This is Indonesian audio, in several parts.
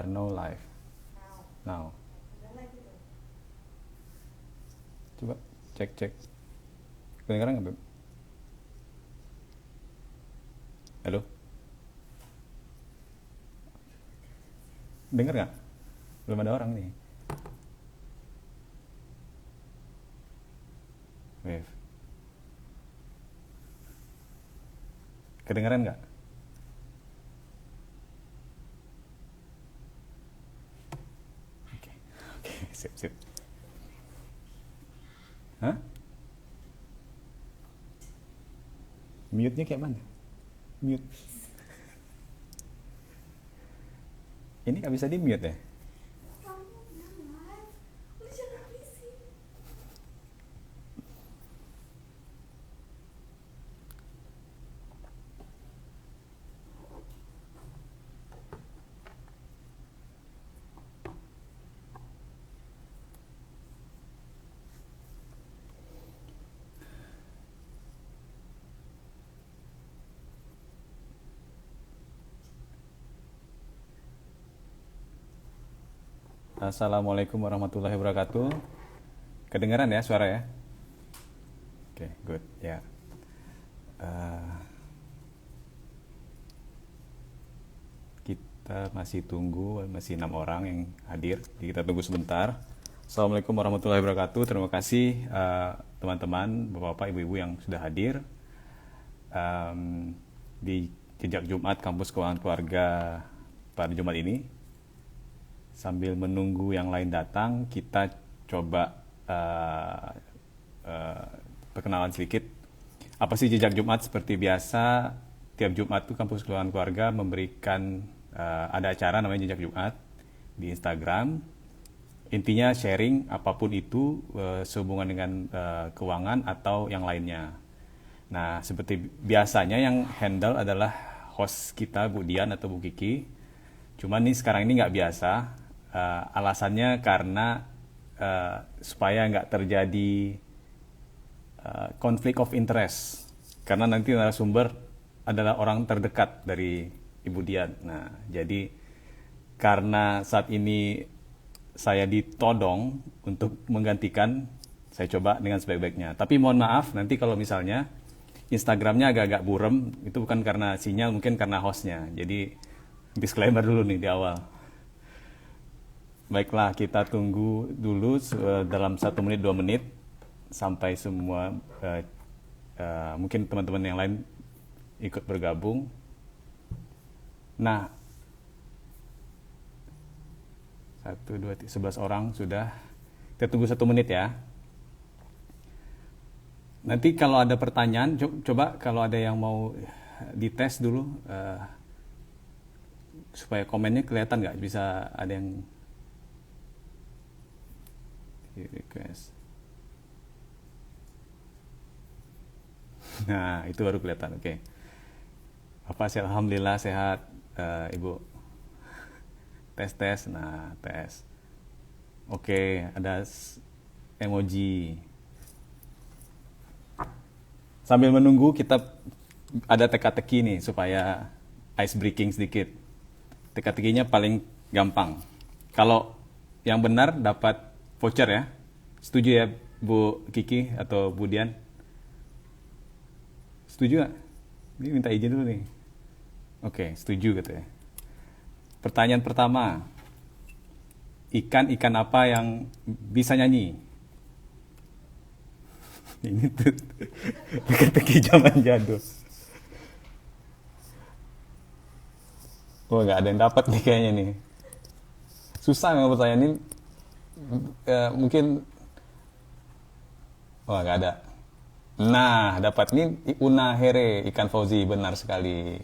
No live now. Coba cek kedengeran nggak, Beb? Halo, denger nggak? Belum ada orang nih. Wave, kedengeran nggak? Oke, oke, sip. Hah? Mute-nya kayak mana? Mute. Ini nggak bisa di mute ya? Assalamualaikum warahmatullahi wabarakatuh. Kedengeran ya suara ya? Oke, good ya. Eh, kita masih tunggu, masih 6 orang yang hadir. Jadi kita tunggu sebentar. Assalamualaikum warahmatullahi wabarakatuh. Terima kasih teman-teman, bapak-bapak, ibu-ibu yang sudah hadir di Jejak Jumat Kampus Keuangan Keluarga pada Jumat ini. Sambil menunggu yang lain datang, kita coba perkenalan sedikit. Apa sih Jejak Jumat? Seperti biasa, tiap Jumat tuh Kampus Keuangan Keluarga memberikan ada acara namanya Jejak Jumat di Instagram. Intinya sharing apapun itu sehubungan dengan keuangan atau yang lainnya. Nah, seperti biasanya yang handle adalah host kita Bu Dian atau Bu Kiki. Cuman nih sekarang ini nggak biasa. Alasannya karena supaya nggak terjadi konflik of interest. Karena nanti narasumber adalah orang terdekat dari Ibu Dian. Nah, jadi karena saat ini saya ditodong untuk menggantikan, saya coba dengan sebaik-baiknya. Tapi mohon maaf, nanti kalau misalnya Instagramnya agak-agak burem, itu bukan karena sinyal, mungkin karena hostnya. Jadi disclaimer dulu nih di awal. Baiklah, kita tunggu dulu dalam 1 menit 2 menit sampai semua mungkin teman-teman yang lain ikut bergabung. Nah, 1, 2, 3, 11 orang sudah. Kita tunggu 1 menit ya. Nanti kalau ada pertanyaan, coba kalau ada yang mau dites dulu supaya komennya kelihatan nggak, bisa ada yang request. Nah, itu baru kelihatan. Oke. Apa sih? Alhamdulillah sehat, Ibu. Tes. Nah, tes. Oke, ada emoji. Sambil menunggu kita ada teka-teki nih supaya ice breaking sedikit. Teka-tekinya paling gampang. Kalau yang benar dapat voucher ya. Setuju ya Bu Kiki atau Bu Dian? Setuju gak? Ini minta izin dulu nih. Oke, setuju gitu ya. Pertanyaan pertama. Ikan apa yang bisa nyanyi? Ini tuh teka-teki zaman jadul. Oh, nggak ada yang dapat nih kayaknya nih. Susah nggak pertanyaan ini? Mungkin nggak ada. Nah, dapat nih Una Here, ikan Fauzi, benar sekali.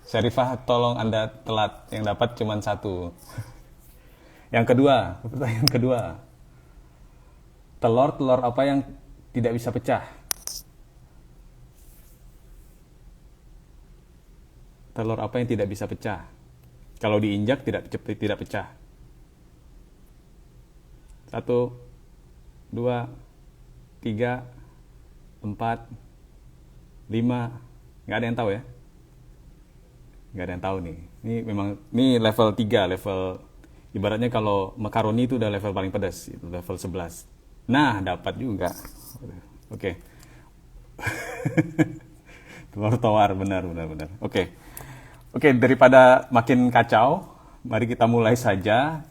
Syarifah, tolong Anda telat. Yang dapat cuma 1. Yang kedua, pertanyaan kedua. Telur apa yang tidak bisa pecah? Telur apa yang tidak bisa pecah? Kalau diinjak tidak pecah. 1, 2, 3, 4, 5. Nggak ada yang tahu ya? Nggak ada yang tahu nih. Ini memang level 3, level Ibaratnya kalau makaroni itu udah level paling pedas, itu level 11. Nah, dapat juga. Oke. Tawar-tawar, benar, benar, benar. Oke. Oke, daripada makin kacau, mari kita mulai saja.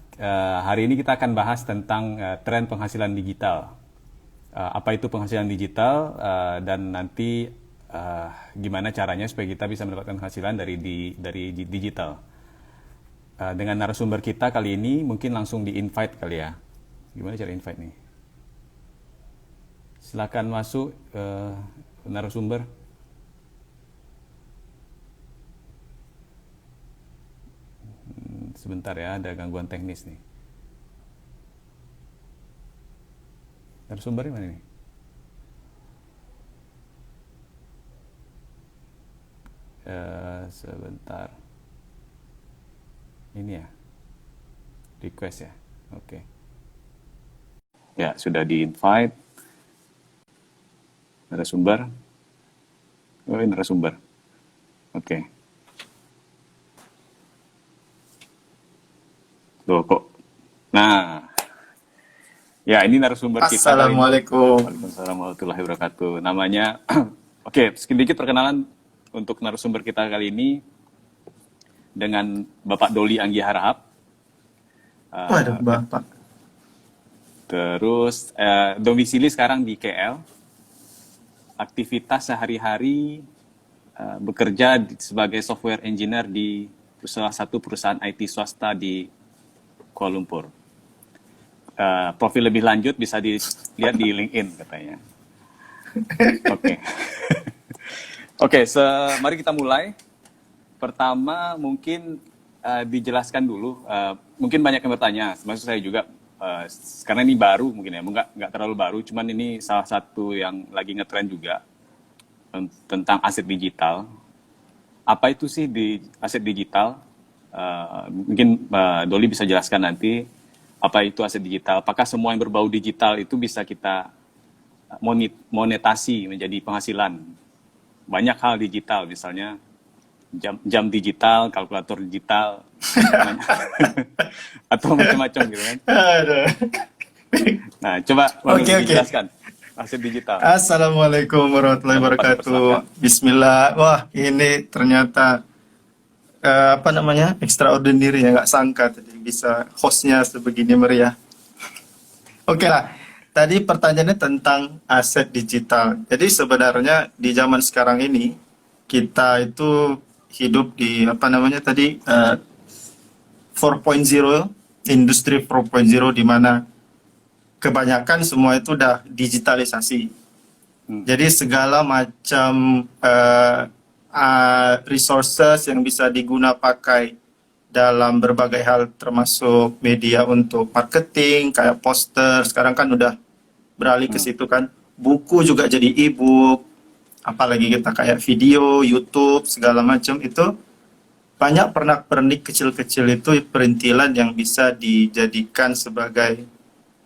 Hari ini kita akan bahas tentang tren penghasilan digital. Apa itu penghasilan digital, dan nanti gimana caranya supaya kita bisa mendapatkan penghasilan dari digital. Dengan narasumber kita kali ini mungkin langsung di-invite kali ya. Gimana cara invite nih? Silakan masuk narasumber. Sebentar ya, ada gangguan teknis nih. Narasumbernya mana nih? Sebentar. Ini ya, request ya. Oke. Ya, sudah di-invite. Narasumber. Oh, ini narasumber. Oke. Loh kok. Nah. Ya, ini narasumber kita. Assalamualaikum. Waalaikumsalam warahmatullahi wabarakatuh. Namanya, oke, sedikit perkenalan untuk narasumber kita kali ini dengan Bapak Doli Anggi Harahap. Waduh, Bapak. Terus domisili sekarang di KL. Aktivitas sehari-hari bekerja sebagai software engineer di salah satu perusahaan IT swasta di Kuala Lumpur. Profil lebih lanjut bisa dilihat di LinkedIn katanya. Oke. Oke, mari kita mulai. Pertama mungkin dijelaskan dulu. Mungkin banyak yang bertanya, maksud saya juga karena ini baru mungkin ya, nggak terlalu baru, cuman ini salah satu yang lagi ngetren juga tentang aset digital. Apa itu sih di aset digital? Mungkin Doli bisa jelaskan nanti apa itu aset digital. Apakah semua yang berbau digital itu bisa kita monetasi menjadi penghasilan? Banyak hal digital, misalnya jam digital, kalkulator digital, atau macam-macam gitu kan. Nah, coba dijelaskan aset digital. Assalamualaikum warahmatullahi wabarakatuh. Bismillah. Wah, ini ternyata extraordinary ya, nggak sangka tadi bisa hostnya sebegini meriah. Oke lah, tadi pertanyaannya tentang aset digital. Jadi sebenarnya di zaman sekarang ini kita itu hidup di 4.0, industri 4.0, di mana kebanyakan semua itu udah digitalisasi. Jadi segala macam resources yang bisa pakai dalam berbagai hal, termasuk media untuk marketing kayak poster, sekarang kan udah beralih ke situ kan. Buku juga jadi e-book, apalagi kita kayak video, YouTube, segala macam itu banyak pernak-pernik kecil-kecil itu perintilan yang bisa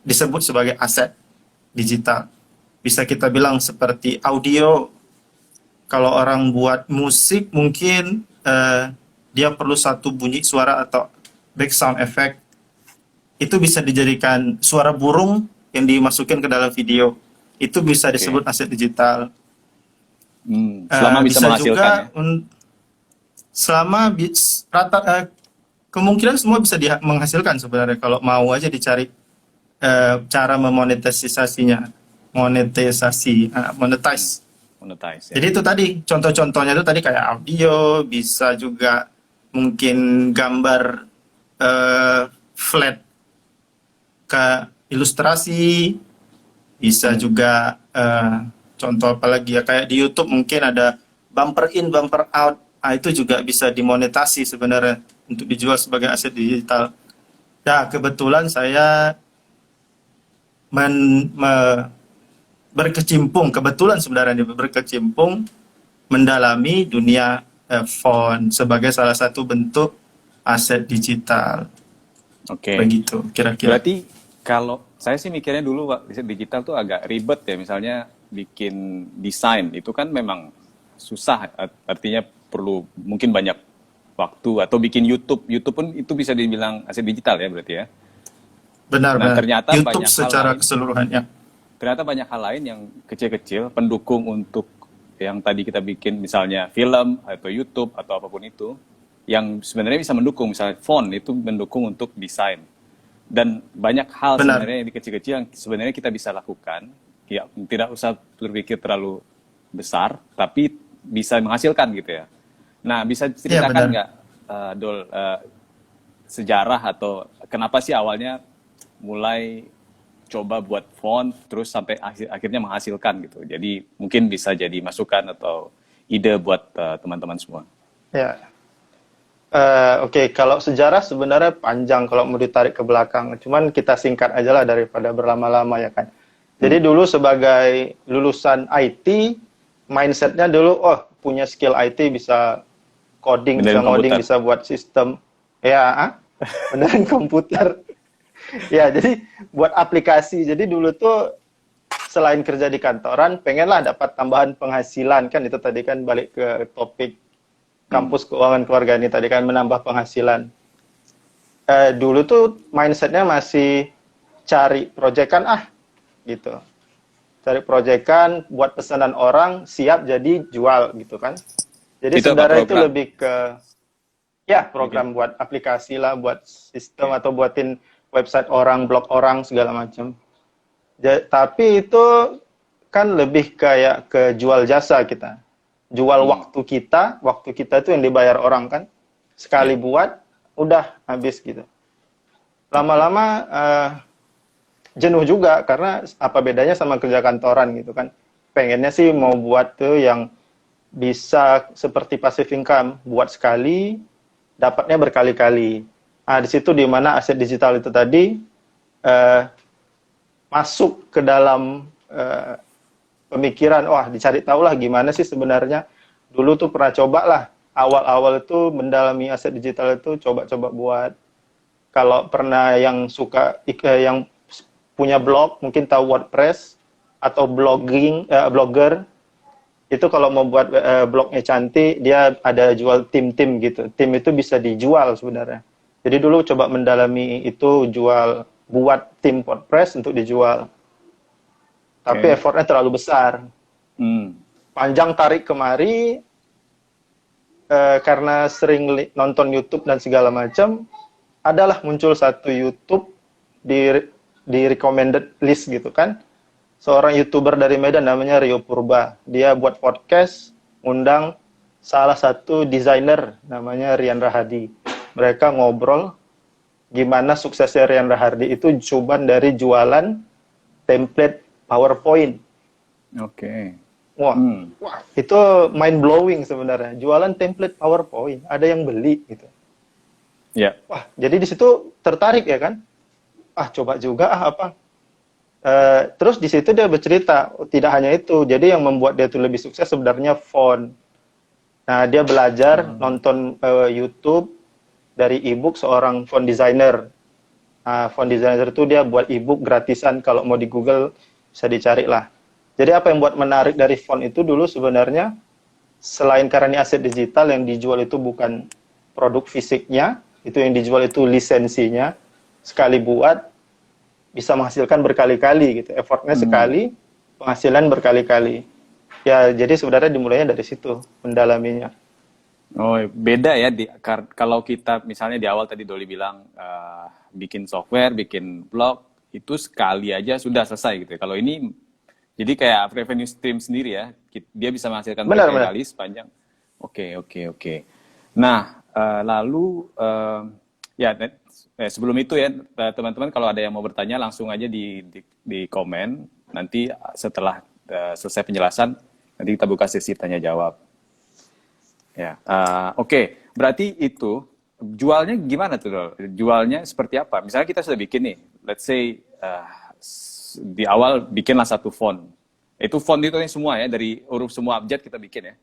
disebut sebagai aset digital. Bisa kita bilang seperti audio. Kalau orang buat musik mungkin dia perlu satu bunyi suara atau back sound effect. Itu bisa dijadikan suara burung yang dimasukin ke dalam video. Itu bisa disebut aset digital. Selama bisa menghasilkan juga, kemungkinan semua bisa menghasilkan sebenarnya, kalau mau aja dicari cara memonetisasinya. Monetize. Ya. Jadi itu tadi contoh-contohnya itu tadi kayak audio, bisa juga mungkin gambar flat ke ilustrasi, bisa juga contoh apalagi ya, kayak di YouTube mungkin ada bumper in, bumper out. Itu juga bisa dimonetasi sebenarnya untuk dijual sebagai aset digital. Nah, kebetulan saya berkecimpung mendalami dunia phone sebagai salah satu bentuk aset digital. Oke. Begitu kira-kira. Berarti kalau saya sih mikirnya dulu aset digital tuh agak ribet ya, misalnya bikin desain itu kan memang susah, artinya perlu mungkin banyak waktu, atau bikin YouTube. YouTube pun itu bisa dibilang aset digital ya berarti ya. Nah, Benar-benar. ternyata YouTube banyak hal secara lain, keseluruhannya. ternyata banyak hal lain yang kecil-kecil pendukung untuk yang tadi kita bikin, misalnya film atau YouTube atau apapun itu, yang sebenarnya bisa mendukung, misalnya font itu mendukung untuk desain. Dan banyak hal Benar. sebenarnya yang kecil-kecil yang sebenarnya kita bisa lakukan, ya tidak usah berpikir terlalu besar, tapi bisa menghasilkan gitu ya. Nah, bisa Iya, ceritakan benar. nggak, Dol, sejarah atau kenapa sih awalnya mulai coba buat font terus sampai akhirnya menghasilkan gitu. Jadi mungkin bisa jadi masukan atau ide buat teman-teman semua. Ya, oke. Kalau sejarah sebenarnya panjang kalau mau ditarik ke belakang. Cuman kita singkat aja lah daripada berlama-lama ya kan. Jadi dulu sebagai lulusan IT, mindsetnya dulu, oh punya skill IT bisa coding, bisa Benerin ngoding, komputer. bisa buat sistem. Ya, beneran komputer. Ya, jadi buat aplikasi. Jadi dulu tuh selain kerja di kantoran, pengenlah dapat tambahan penghasilan kan, itu tadi kan balik ke topik kampus keuangan keluarga ini tadi kan, menambah penghasilan. Dulu tuh mindsetnya masih cari proyekan gitu. Cari proyekan, buat pesanan orang, siap jadi jual gitu kan. Jadi Itu apa sebenarnya itu program? lebih ke ya program buat aplikasi lah, buat sistem Oke. atau buatin website orang, blog orang segala macam. Tapi itu kan lebih kayak ke jual jasa kita. Jual waktu kita itu yang dibayar orang kan. Sekali Ya. buat, udah habis gitu. Oke. Lama-lama jenuh juga karena apa bedanya sama kerja kantoran gitu kan. Pengennya sih mau buat tuh yang bisa seperti passive income, buat sekali, dapatnya berkali-kali. Nah, di situ di mana aset digital itu tadi eh, masuk ke dalam pemikiran, wah dicari tahu lah gimana sih sebenarnya. Dulu tuh pernah coba lah, awal-awal itu mendalami aset digital itu coba-coba buat. Kalau pernah yang suka, yang punya blog, mungkin tahu WordPress, atau blogger, itu kalau mau buat blognya cantik, dia ada jual tim-tim gitu. Tim itu bisa dijual sebenarnya. Jadi dulu coba mendalami itu, buat tim WordPress untuk dijual. Tapi Oke. effortnya terlalu besar. Hmm. Panjang tarik kemari, karena sering nonton YouTube dan segala macam, adalah muncul satu YouTube di recommended list gitu kan. Seorang YouTuber dari Medan namanya Rio Purba. Dia buat podcast, undang salah satu desainer namanya Rian Rahadi. Mereka ngobrol gimana suksesnya Rian Rahadi itu cobaan dari jualan template PowerPoint. Oke. Wah, Hmm. wah, itu mind blowing sebenarnya. Jualan template PowerPoint, ada yang beli gitu. Ya. Wah, jadi di situ tertarik ya kan? Coba juga apa. Terus di situ dia bercerita, tidak hanya itu. Jadi yang membuat dia tuh lebih sukses sebenarnya font. Nah, dia belajar nonton YouTube dari ebook seorang font designer. Nah, font designer itu dia buat ebook gratisan, kalau mau di Google bisa dicari lah. Jadi apa yang buat menarik dari font itu dulu sebenarnya, selain karena ini aset digital, yang dijual itu bukan produk fisiknya, itu yang dijual itu lisensinya. Sekali buat, bisa menghasilkan berkali-kali gitu. Effortnya sekali, penghasilan berkali-kali. Ya, jadi sebenarnya dimulainya dari situ, mendalaminya. Oh, beda ya kalau kita misalnya di awal tadi Doli bilang bikin software, bikin blog itu sekali aja sudah selesai gitu ya. Kalau ini jadi kayak revenue stream sendiri ya. Dia bisa menghasilkan Benar, benar. berkali-kali sepanjang. Oke. Nah, lalu ya sebelum itu ya teman-teman, kalau ada yang mau bertanya langsung aja di komen. Nanti setelah selesai penjelasan nanti kita buka sesi tanya jawab. Ya, oke. Berarti itu jualnya gimana tuh, Dol? Jualnya seperti apa? Misalnya kita sudah bikin nih, let's say di awal bikinlah satu font. Itu font itu semua ya, dari huruf semua abjad kita bikin ya.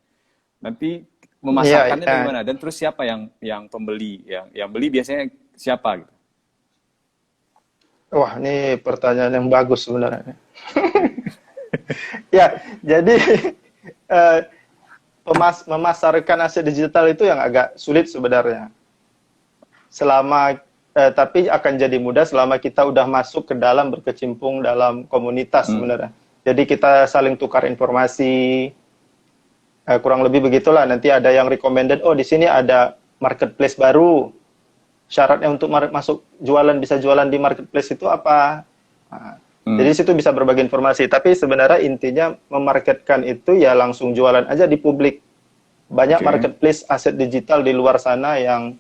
Nanti Iya, memasarkannya bagaimana? Dan terus siapa yang pembeli? Yang beli biasanya siapa gitu? wah, ini pertanyaan yang bagus sebenarnya. Ya, jadi memasarkan aset digital itu yang agak sulit sebenarnya. Tapi akan jadi mudah selama kita udah masuk ke dalam, berkecimpung dalam komunitas sebenarnya. Jadi kita saling tukar informasi, kurang lebih begitulah. Nanti ada yang recommended, oh di sini ada marketplace baru. Syaratnya untuk masuk bisa jualan di marketplace itu apa? Nah, jadi situ bisa berbagi informasi. Tapi sebenarnya intinya memarketkan itu ya langsung jualan aja di publik. Banyak marketplace aset digital di luar sana yang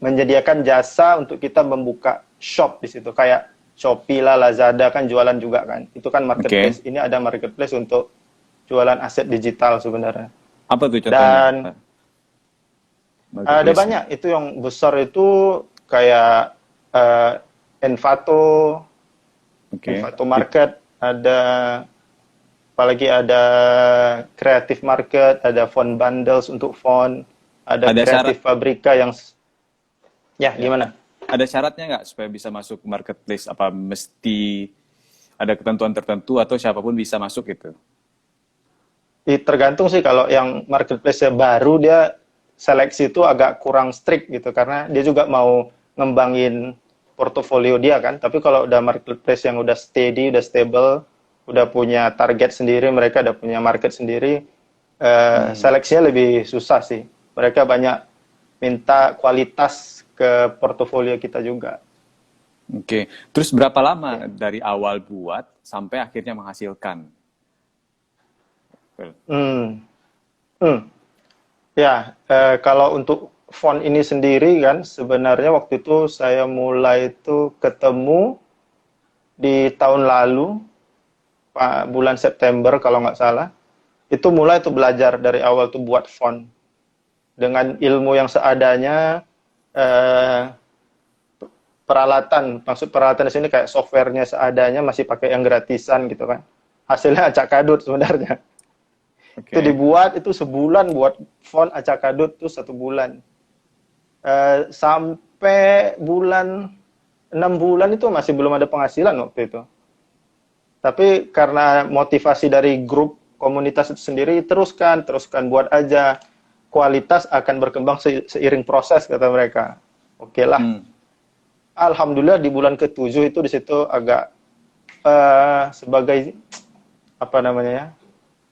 menyediakan jasa untuk kita membuka shop di situ. Kayak Shopee lah, Lazada kan jualan juga kan. Itu kan marketplace. Ini ada marketplace untuk jualan aset digital sebenarnya. Apa tuh contohnya? Dan ada banyak. Itu yang besar itu kayak Envato, Envato Market, apalagi ada Creative Market, ada Font Bundles untuk font, ada Creative Fabrica yang gimana? Ada syaratnya nggak supaya bisa masuk marketplace? Apa mesti ada ketentuan tertentu atau siapapun bisa masuk gitu? Tergantung sih, kalau yang marketplace baru dia seleksi itu agak kurang strict gitu, karena dia juga mau ngembangin portofolio dia kan. Tapi kalau udah marketplace yang udah steady, udah stable, udah punya target sendiri, mereka udah punya market sendiri, seleksinya lebih susah sih. Mereka banyak minta kualitas ke portofolio kita juga. Oke. Terus berapa lama dari awal buat sampai akhirnya menghasilkan? Kalau untuk font ini sendiri kan, sebenarnya waktu itu saya mulai itu ketemu di tahun lalu, bulan September kalau nggak salah. Itu mulai tuh belajar dari awal tuh buat font. Dengan ilmu yang seadanya, peralatan di sini kayak softwarenya seadanya, masih pakai yang gratisan gitu kan. Hasilnya acak kadut sebenarnya. Itu dibuat, itu sebulan buat font acak kadut tuh 1 bulan. Sampai 6 bulan itu masih belum ada penghasilan waktu itu. Tapi karena motivasi dari grup komunitas itu sendiri, teruskan buat aja. Kualitas akan berkembang seiring proses, kata mereka. Oke lah. Alhamdulillah di bulan ke-7 itu di situ agak sebagai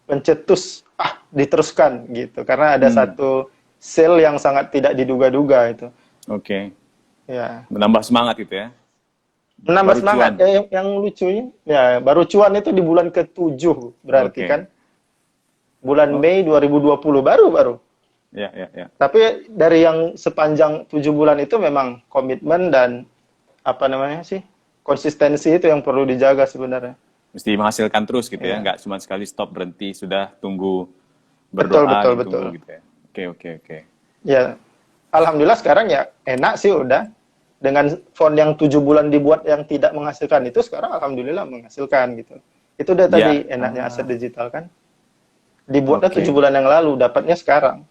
pencetus, diteruskan gitu. Karena ada satu sale yang sangat tidak diduga-duga itu. Oke. Ya. Menambah semangat gitu ya. Menambah semangat. Yang lucunya, baru cuan itu di bulan ke-7 berarti kan. Bulan Mei 2020 baru. Ya. Tapi dari yang sepanjang 7 bulan itu memang komitmen dan konsistensi itu yang perlu dijaga sebenarnya. Mesti menghasilkan terus gitu ya, nggak cuma sekali stop berhenti, sudah tunggu berdoa betul. Gitu ya. Oke. Ya, alhamdulillah sekarang ya enak sih udah. Dengan font yang 7 bulan dibuat yang tidak menghasilkan itu, sekarang alhamdulillah menghasilkan gitu. Itu udah tadi enaknya aset digital kan. Dibuatnya 7 bulan yang lalu, dapatnya sekarang.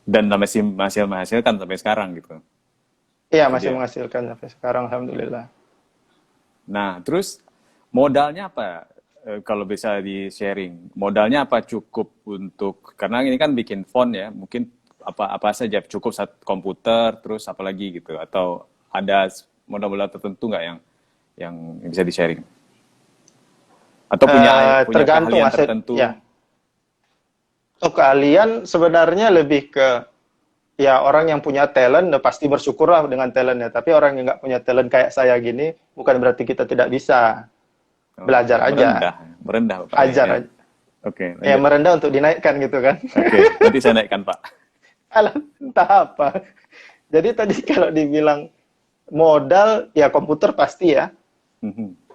Dan masih menghasilkan sampai sekarang gitu. Iya, masih menghasilkan sampai sekarang, alhamdulillah. Nah, terus modalnya apa? Kalau bisa di-sharing, modalnya apa cukup untuk, karena ini kan bikin font ya, mungkin apa saja cukup satu komputer, terus apa lagi gitu, atau ada modal-modal tertentu nggak yang bisa di-sharing? Atau punya tergantung keahlian aset, tertentu? Ya. Keahlian sebenarnya lebih ke orang yang punya talent pasti bersyukur lah dengan talentnya. Tapi orang yang nggak punya talent kayak saya gini, bukan berarti kita tidak bisa. Belajar aja. Merendah Pak. Ajar aja. Oke. Ya merendah untuk dinaikkan gitu kan. Oke, nanti saya naikkan Pak. Entah apa. Jadi tadi kalau dibilang modal, ya komputer pasti ya.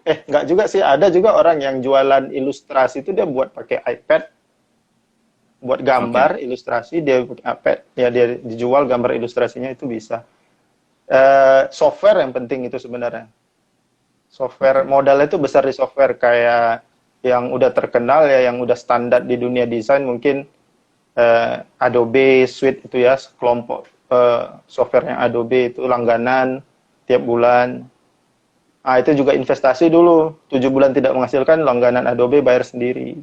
Nggak juga sih. Ada juga orang yang jualan ilustrasi itu dia buat pakai iPad. Buat gambar, ilustrasi, dia pakai iPad. Ya dia dijual gambar ilustrasinya itu bisa. Software yang penting itu sebenarnya. Software, modalnya itu besar di software. Kayak yang udah terkenal ya, yang udah standar di dunia desain mungkin Adobe Suite itu ya, kelompok softwarenya Adobe itu langganan tiap bulan. Itu juga investasi dulu. 7 bulan tidak menghasilkan, langganan Adobe bayar sendiri.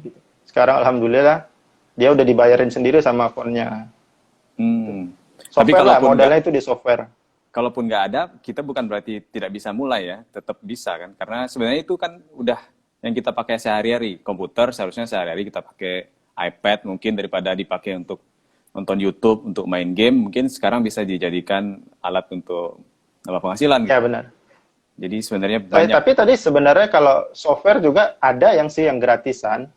Sekarang alhamdulillah dia udah dibayarin sendiri sama akunnya. Hmm. Tapi Software lah, kalaupun modalnya itu di software. nggak ada, kita bukan berarti tidak bisa mulai ya, tetap bisa kan? Karena sebenarnya itu kan udah yang kita pakai sehari-hari. Komputer seharusnya sehari-hari kita pakai iPad, mungkin daripada dipakai untuk nonton YouTube, untuk main game, mungkin sekarang bisa dijadikan alat untuk penghasilan Ya gitu. benar. Jadi sebenarnya banyak. Tapi tadi sebenarnya kalau software juga ada yang sih yang gratisan.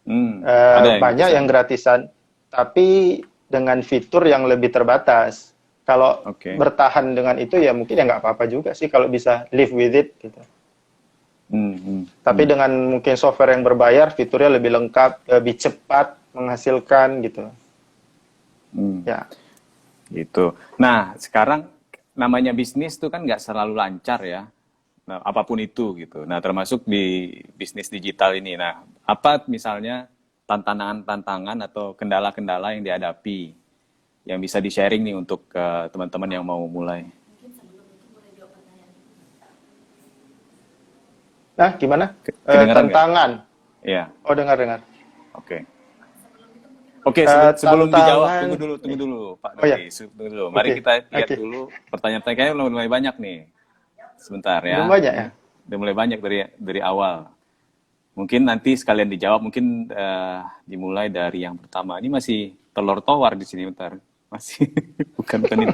Ada yang Banyak gratisan. yang gratisan, tapi dengan fitur yang lebih terbatas. Kalau Oke. bertahan dengan itu ya mungkin ya nggak apa-apa juga sih kalau bisa live with it gitu. Tapi dengan mungkin software yang berbayar, fiturnya lebih lengkap, lebih cepat menghasilkan gitu. Ya, Gitu. Nah, sekarang namanya bisnis tuh kan nggak selalu lancar ya. Nah, apapun itu gitu. Nah, termasuk di bisnis digital ini. Nah, apa misalnya tantangan-tantangan atau kendala-kendala yang dihadapi yang bisa di-sharing nih untuk teman-teman yang mau mulai? nah gimana? Kedengaran nggak? Tantangan. Iya, Oh dengar. oke. Oke, sebelum dijawab, Tantangan. tunggu dulu, Pak Oh, ya. Dodi. Tunggu dulu. Mari Oke, kita lihat oke. dulu pertanyaan-pertanyaannya udah mulai banyak nih. Sebentar ya. Belum banyak ya? Udah mulai banyak dari awal. Mungkin nanti sekalian dijawab, mungkin dimulai dari yang pertama. Ini masih telur tawar di sini, bentar. Masih bukan ini.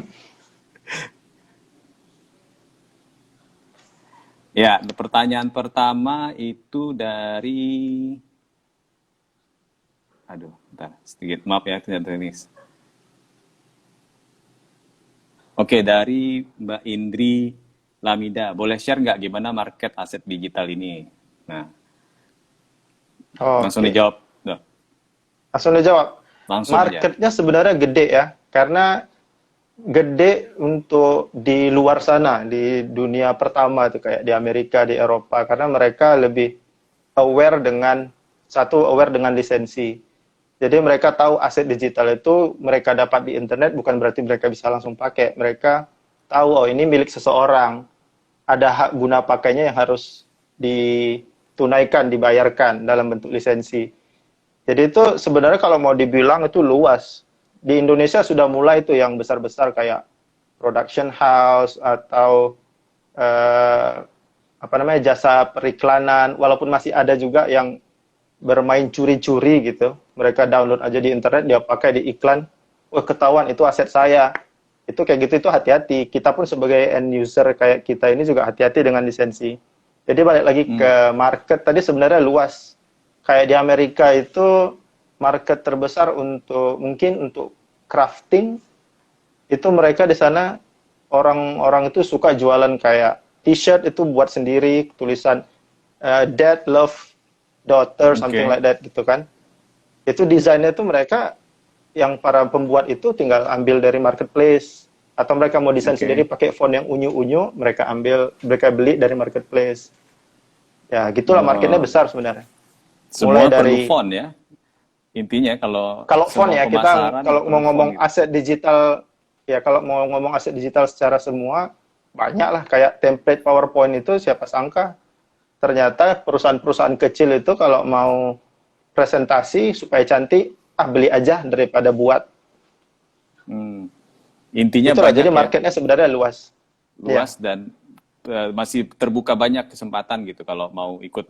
Ya, pertanyaan pertama itu dari aduh, bentar, sedikit maaf ya ternyata ini. Oke, dari Mbak Indri Lamida, boleh share nggak gimana market aset digital ini? Nah, Oh, langsung oke. dijawab. Duh, Langsung dijawab. langsung aja. Marketnya sebenarnya gede ya, karena gede untuk di luar sana, di dunia pertama itu kayak di Amerika, di Eropa, karena mereka lebih aware dengan lisensi. Jadi mereka tahu aset digital itu mereka dapat di internet bukan berarti mereka bisa langsung pakai. Mereka tahu oh ini milik seseorang. Ada hak guna pakainya yang harus ditunaikan, dibayarkan dalam bentuk lisensi. Jadi itu sebenarnya kalau mau dibilang itu luas. Di Indonesia sudah mulai itu yang besar-besar kayak production house atau jasa periklanan, walaupun masih ada juga yang bermain curi-curi gitu. Mereka download aja di internet, dia pakai di iklan. Wah, ketahuan itu aset saya. Itu kayak gitu itu hati-hati. Kita pun sebagai end user kayak kita ini juga hati-hati dengan lisensi. Jadi balik lagi ke market tadi sebenarnya luas. Kayak di Amerika itu market terbesar mungkin untuk crafting. Itu mereka di sana orang-orang itu suka jualan kayak t-shirt itu buat sendiri, tulisan Dad Love Daughter, something like that gitu kan. Itu desainnya tuh mereka yang para pembuat itu tinggal ambil dari marketplace atau mereka mau desain sendiri pakai font yang unyu-unyu, mereka beli dari marketplace. Ya, gitulah marketnya besar sebenarnya. Semua Mulai perlu dari font ya. Intinya kalau font ya, kita kalau mau ngomong gitu. aset digital ya, kalau mau ngomong aset digital secara semua banyak lah, kayak template PowerPoint itu siapa sangka ternyata perusahaan-perusahaan kecil itu kalau mau presentasi supaya cantik, beli aja daripada buat. Intinya Itulah, banyak jadi ya, marketnya sebenarnya luas. luas dan masih terbuka banyak kesempatan gitu kalau mau ikut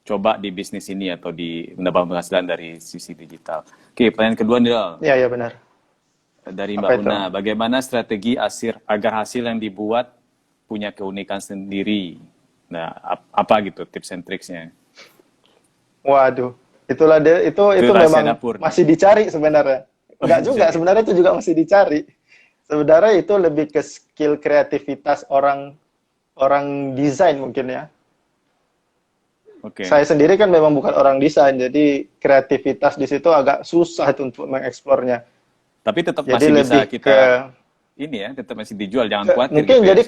coba di bisnis ini atau di mendapat penghasilan dari sisi digital. Oke, pertanyaan kedua nih, Dol. Iya, benar. Dari Apa Mbak itu? Una, bagaimana strategi agar hasil yang dibuat punya keunikan sendiri? Nah, apa gitu tips and tricksnya? Waduh, itu rahasia memang dapur. masih dicari sebenarnya. Enggak juga, sebenarnya itu juga masih dicari. Sebenarnya itu lebih ke skill kreativitas orang desain mungkin ya. Oke. Saya sendiri kan memang bukan orang desain, jadi kreativitas di situ agak susah untuk mengeksplornya. Tapi tetap Jadi masih bisa lebih kita ini ya, tetap masih dijual, jangan khawatir mungkin gitu jadi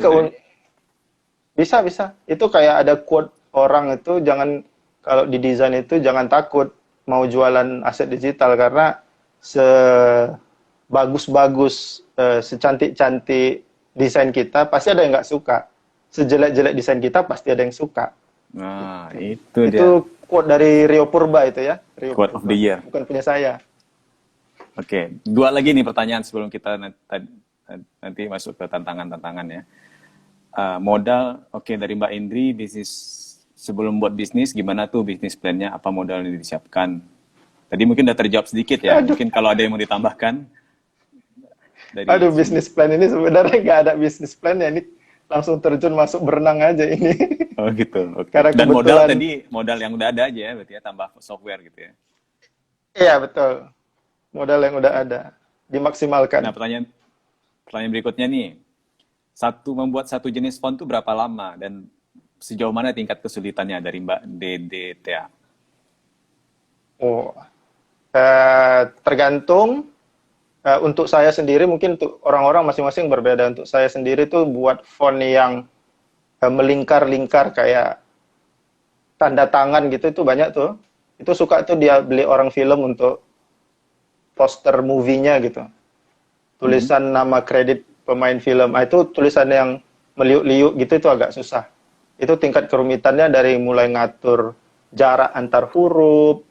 ya, bisa. Itu kayak ada quote orang itu, kalau di desain itu jangan takut mau jualan aset digital karena sebagus-bagus, secantik-cantik desain kita pasti ada yang nggak suka. Sejelek-jelek desain kita pasti ada yang suka. Nah, itu dia. quote dari Rio Purba itu ya. Rio Quote of Purba. the year. Bukan punya saya. Oke, dua lagi nih pertanyaan sebelum kita nanti masuk ke tantangan-tantangan ya. Modal, oke, dari Mbak Indri, sebelum buat bisnis, gimana tuh bisnis plan-nya, apa modal yang disiapkan? Tadi mungkin udah terjawab sedikit ya, mungkin kalau ada yang mau ditambahkan. Aduh, bisnis plan ini sebenarnya nggak ada bisnis plan ya, ini langsung terjun masuk berenang aja ini. Oh gitu, oke. Karena Dan modal kebetulan- tadi, modal yang udah ada aja ya, berarti ya, tambah software gitu ya. Iya, betul. Modal yang udah ada, dimaksimalkan. Nah, pertanyaan berikutnya nih, membuat satu jenis font itu berapa lama dan sejauh mana tingkat kesulitannya dari Mbak DDTA? Oh, tergantung. Untuk saya sendiri, mungkin untuk orang-orang masing-masing berbeda. Untuk saya sendiri tuh buat font yang melingkar-lingkar kayak tanda tangan gitu, itu banyak tuh. Itu suka tuh dia beli orang film untuk poster movie-nya gitu. Tulisan nama kredit pemain film. Itu tulisan yang meliuk-liuk gitu, itu agak susah. Itu tingkat kerumitannya dari mulai ngatur jarak antar huruf,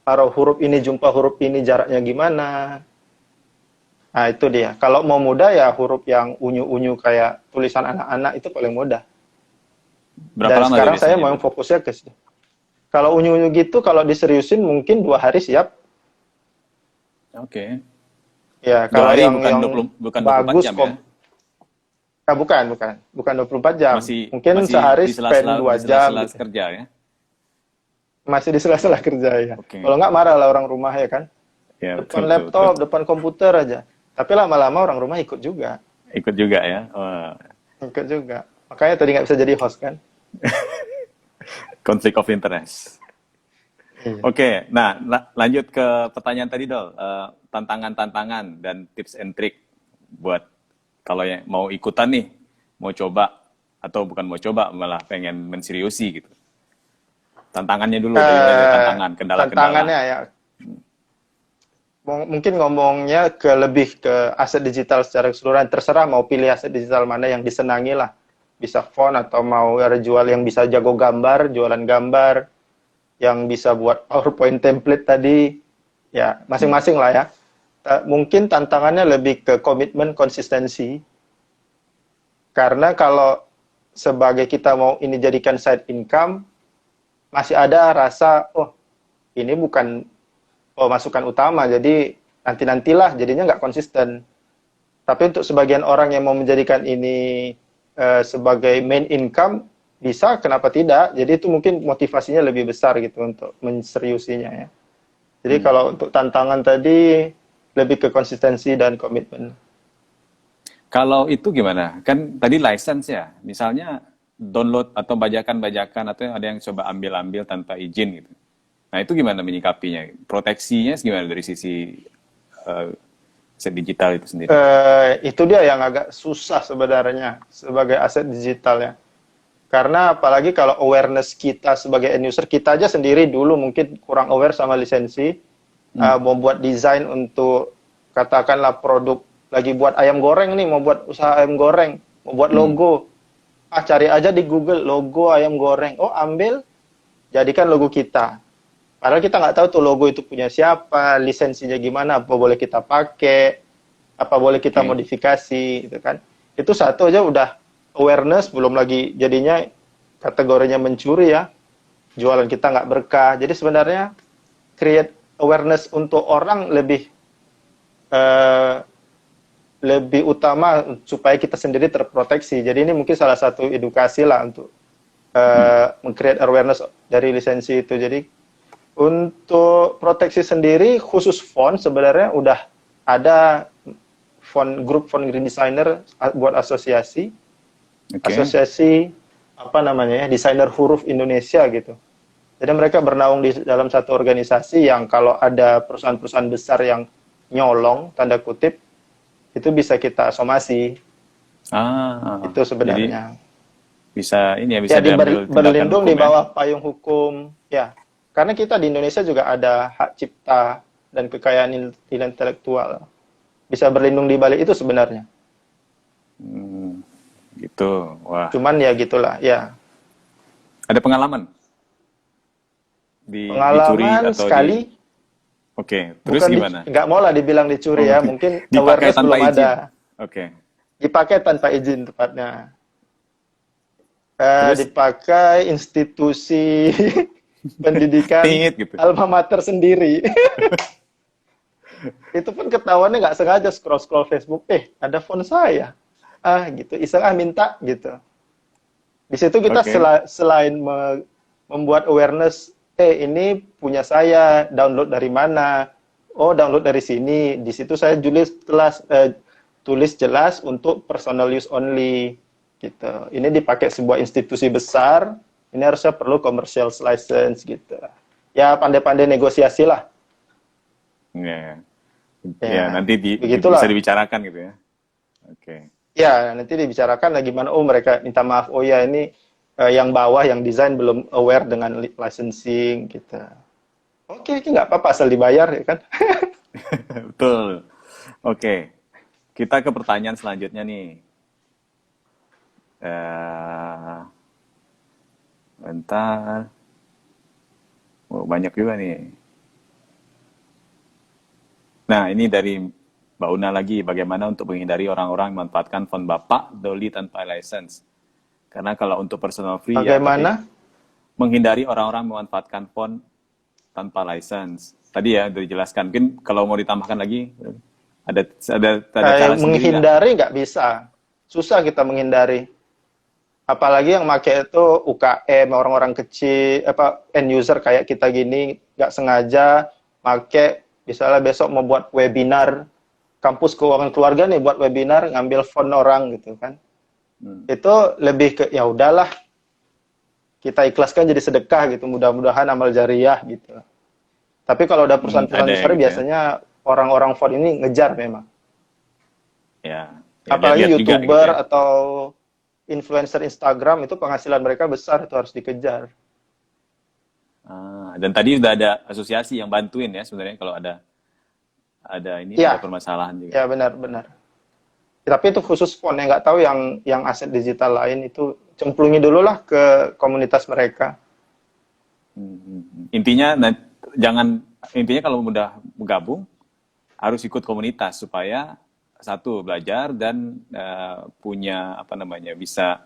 kalau huruf ini jumpa huruf ini jaraknya gimana. Nah, itu dia. Kalau mau mudah ya huruf yang unyu-unyu kayak tulisan anak-anak itu paling mudah. Berapa Dan lama sekarang saya biasanya mau itu? fokusnya ke situ. Kalau unyu-unyu gitu, kalau diseriusin mungkin 2 hari siap. Oke. Ya, 2 kalau hari yang, bukan yang 24 bagus jam ya? bukan 24 jam. Mungkin masih sehari di sela-sela- spend 2 di jam. sela-sela Gitu. kerja ya? Masih di sela-sela kerja ya. Oke. Kalau nggak marah lah orang rumah ya kan. Ya, Depan betul, laptop, betul. depan komputer aja. Tapi lama-lama orang rumah ikut juga. Ikut juga ya? Oh, Ikut juga. Makanya tadi nggak bisa jadi host kan. conflict of interest. Iya. Oke, nah lanjut ke pertanyaan tadi Dol. Tantangan-tantangan dan tips and trick buat kalau yang mau ikutan nih, mau coba atau bukan mau coba malah pengen menseriusi gitu. Tantangannya dulu dari tantangan, kendala-kendala. Tantangannya ya. Mungkin ngomongnya lebih ke aset digital secara keseluruhan. Terserah mau pilih aset digital mana yang disenangi lah. Bisa font atau mau ada jual yang bisa jago gambar, jualan gambar, yang bisa buat PowerPoint template tadi. Ya, masing-masing lah ya. Mungkin tantangannya lebih ke komitmen, konsistensi. Karena kalau sebagai kita mau ini jadikan side income, masih ada rasa, oh ini bukan masukan utama, jadi nanti-nantilah jadinya nggak konsisten. Tapi untuk sebagian orang yang mau menjadikan ini sebagai main income, bisa, kenapa tidak? Jadi itu mungkin motivasinya lebih besar gitu untuk menseriusinya ya. Jadi kalau untuk tantangan tadi, lebih ke konsistensi dan komitmen. Kalau itu gimana? Kan tadi license ya, misalnya download atau bajakan-bajakan atau ada yang coba ambil-ambil tanpa izin gitu. Nah itu gimana menyikapinya? Proteksinya gimana dari sisi aset digital itu sendiri? Itu dia yang agak susah sebenarnya sebagai aset digital ya. Karena apalagi kalau awareness kita sebagai end user, kita aja sendiri dulu mungkin kurang aware sama lisensi, mau buat desain untuk katakanlah produk, lagi buat ayam goreng nih, mau buat usaha ayam goreng, mau buat logo, cari aja di Google logo ayam goreng, oh ambil, jadikan logo kita. Padahal kita nggak tahu tuh logo itu punya siapa, lisensinya gimana, apa boleh kita pakai, apa boleh kita modifikasi, gitu kan. Itu satu aja udah awareness, belum lagi jadinya kategorinya mencuri ya, jualan kita nggak berkah. Jadi sebenarnya create awareness untuk orang lebih utama supaya kita sendiri terproteksi. Jadi ini mungkin salah satu edukasi lah untuk meng-create awareness dari lisensi itu. Jadi untuk proteksi sendiri khusus font sebenarnya udah ada grup font designer buat asosiasi. Asosiasi apa namanya ya, desainer huruf Indonesia gitu. Jadi mereka bernaung di dalam satu organisasi yang kalau ada perusahaan-perusahaan besar yang nyolong tanda kutip itu bisa kita somasi. Itu sebenarnya. Jadi bisa ini ya, bisa berlindung di hukum, bawah payung hukum ya. Karena kita di Indonesia juga ada hak cipta dan kekayaan intelektual. Bisa berlindung di balik itu sebenarnya. Gitu. Wah. Cuman ya gitulah, ya. Ada pengalaman dicuri Pengalaman atau sekali, Oke, terus bukan gimana? nggak mau lah dibilang dicuri ya, mungkin Dipakai awareness tanpa belum izin. ada. Oke. Dipakai tanpa izin tepatnya. Terus Dipakai institusi pendidikan tingit gitu. alma mater sendiri. Itu pun ketahuannya nggak sengaja scroll-scroll Facebook, ada phone saya. Gitu, iseng minta gitu. Di situ kita Oke. selain membuat awareness, ini punya saya, download dari mana? Oh, download dari sini. Di situ saya tulis jelas untuk personal use only gitu. Ini dipakai sebuah institusi besar, ini harusnya perlu commercial license gitu. Ya pandai-pandai negosiasi lah. Ya, Ya, nanti begitulah. bisa dibicarakan gitu ya. Oke. Ya, nanti dibicarakan lagi gimana. Oh, mereka minta maaf. Oh ya, ini yang bawah, yang desain belum aware dengan licensing gitu. Oke, nggak apa-apa asal dibayar ya kan. Betul. Oke. Kita ke pertanyaan selanjutnya nih. Bentar. Banyak juga nih. Nah, ini dari Mbak Una lagi. Bagaimana untuk menghindari orang-orang memanfaatkan font Bapak Doli tanpa license? Karena kalau untuk personal free Bagaimana? menghindari orang-orang memanfaatkan font tanpa license. Tadi ya udah dijelaskan. Mungkin kalau mau ditambahkan lagi ada cara menghindari nggak bisa. Susah kita menghindari. Apalagi yang pakai itu UKM, orang-orang kecil, end user kayak kita gini, nggak sengaja pakai, misalnya besok mau buat webinar, kampus keuangan keluarga nih buat webinar, ngambil font orang gitu kan. Itu lebih ke, ya udahlah, kita ikhlaskan jadi sedekah gitu, mudah-mudahan amal jariah gitu. Tapi kalau udah perusahaan-perusahaan besar, gitu biasanya orang-orang font ini ngejar memang. Ya, apalagi lihat-lihat juga YouTuber gitu ya. atau influencer Instagram, itu penghasilan mereka besar, itu harus dikejar. Dan tadi udah ada asosiasi yang bantuin ya sebenarnya kalau ada ada permasalahan juga. Ya, benar. Tapi itu khusus font, yang nggak tahu yang aset digital lain itu cemplungi dulu lah ke komunitas mereka. Intinya kalau udah bergabung harus ikut komunitas supaya satu belajar dan punya bisa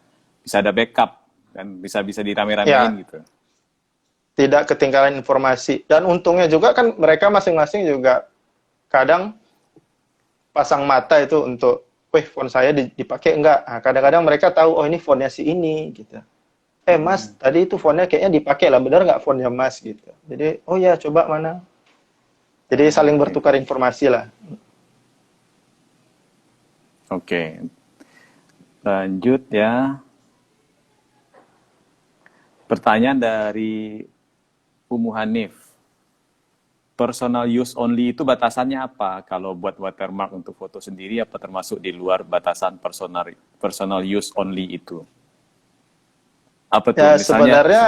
ada backup kan, bisa dirame-ramein gitu. Tidak ketinggalan informasi, dan untungnya juga kan mereka masing-masing juga kadang pasang mata itu untuk font saya dipakai enggak. Kadang-kadang mereka tahu, oh ini fontnya si ini gitu. Mas, tadi itu fontnya kayaknya dipakai lah, benar nggak fontnya Mas gitu. Jadi, oh ya coba mana. Jadi saling bertukar informasi lah. Oke. Lanjut ya. Pertanyaan dari Umu Hanif. Personal use only itu batasannya apa? Kalau buat watermark untuk foto sendiri, apa termasuk di luar batasan personal use only itu? Apa tuh? Ya, Misalnya, sebenarnya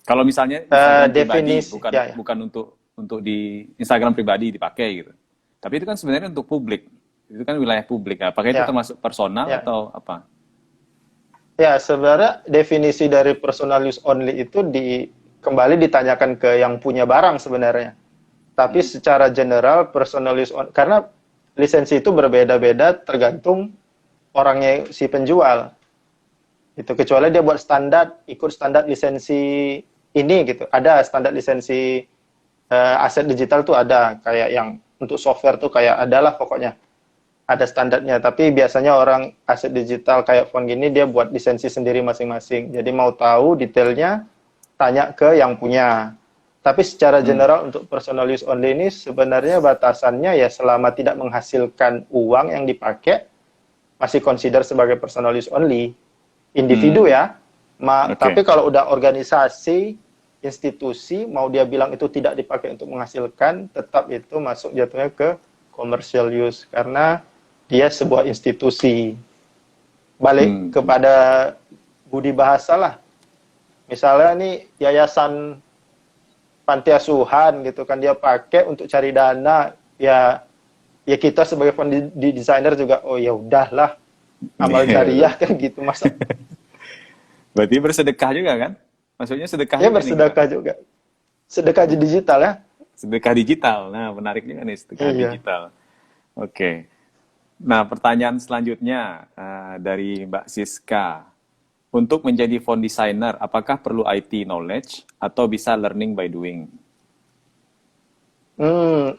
kalau misalnya Instagram pribadi, definisi, bukan untuk di Instagram pribadi dipakai gitu. Tapi itu kan sebenarnya untuk publik. Itu kan wilayah publik. Apakah itu termasuk personal atau apa? Ya, sebenarnya definisi dari personal use only itu kembali ditanyakan ke yang punya barang sebenarnya. Tapi secara general personal use only, karena lisensi itu berbeda-beda tergantung orangnya si penjual. Itu kecuali dia buat ikut standar lisensi ini gitu. Ada standar lisensi aset digital tuh ada, kayak yang untuk software tuh kayak adalah pokoknya. Ada standarnya, tapi biasanya orang aset digital kayak font gini dia buat lisensi sendiri masing-masing. Jadi mau tahu detailnya tanya ke yang punya. Tapi secara general untuk personal use only ini sebenarnya batasannya ya selama tidak menghasilkan uang yang dipakai masih consider sebagai personal use only. Individu ya. Tapi kalau udah organisasi, institusi, mau dia bilang itu tidak dipakai untuk menghasilkan, tetap itu masuk jatuhnya ke commercial use karena dia sebuah institusi. Balik kepada budi bahasa lah. Misalnya nih yayasan panti asuhan gitu kan, dia pakai untuk cari dana, ya kita sebagai desainer juga, oh ya udahlah, amal jariah kan gitu masa. Berarti bersedekah juga kan? Maksudnya sedekah Ya juga nih kita. bersedekah juga. Sedekah digital ya. Sedekah digital. Nah, menarik juga nih sedekah Iya. digital. Oke. Nah, pertanyaan selanjutnya dari Mbak Siska. Untuk menjadi font designer, apakah perlu IT knowledge atau bisa learning by doing?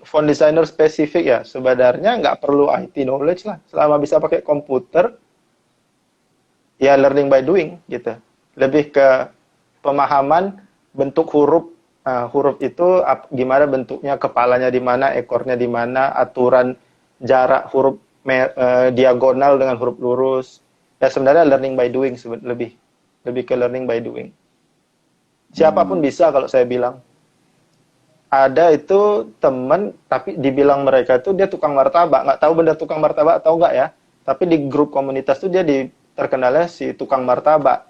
Font designer spesifik ya. Sebenarnya nggak perlu IT knowledge lah. Selama bisa pakai komputer, ya learning by doing gitu. Lebih ke pemahaman bentuk huruf. Huruf itu gimana bentuknya, kepalanya di mana, ekornya di mana, aturan jarak huruf diagonal dengan huruf lurus. Ya sebenarnya learning by doing lebih ke learning by doing. Siapapun bisa kalau saya bilang. Ada itu temen tapi dibilang mereka itu dia tukang martabak, nggak tahu benda tukang martabak atau enggak ya, tapi di grup komunitas itu dia terkenalnya si tukang martabak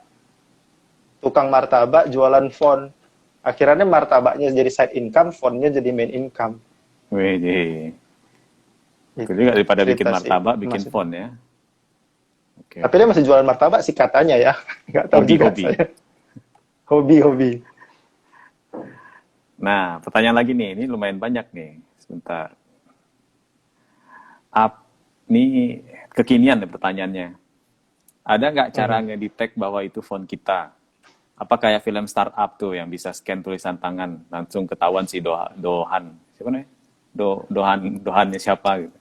jualan font, akhirnya martabaknya jadi side income, fontnya jadi main income. Wih, Itu jadi daripada bikin cerita sih, martabak, bikin maksudnya. font ya. Oke, Tapi oke. dia masih jualan martabak sih katanya ya, nggak tahu juga Hobi-hobi. saya. Hobi. Nah, pertanyaan lagi nih, ini lumayan banyak nih. Sebentar. Ini kekinian nih pertanyaannya. Ada nggak cara ngedetect bahwa itu font kita? Apa kayak film startup tuh yang bisa scan tulisan tangan, langsung ketahuan si Dohan. Siapa namanya? Dohannya siapa gitu.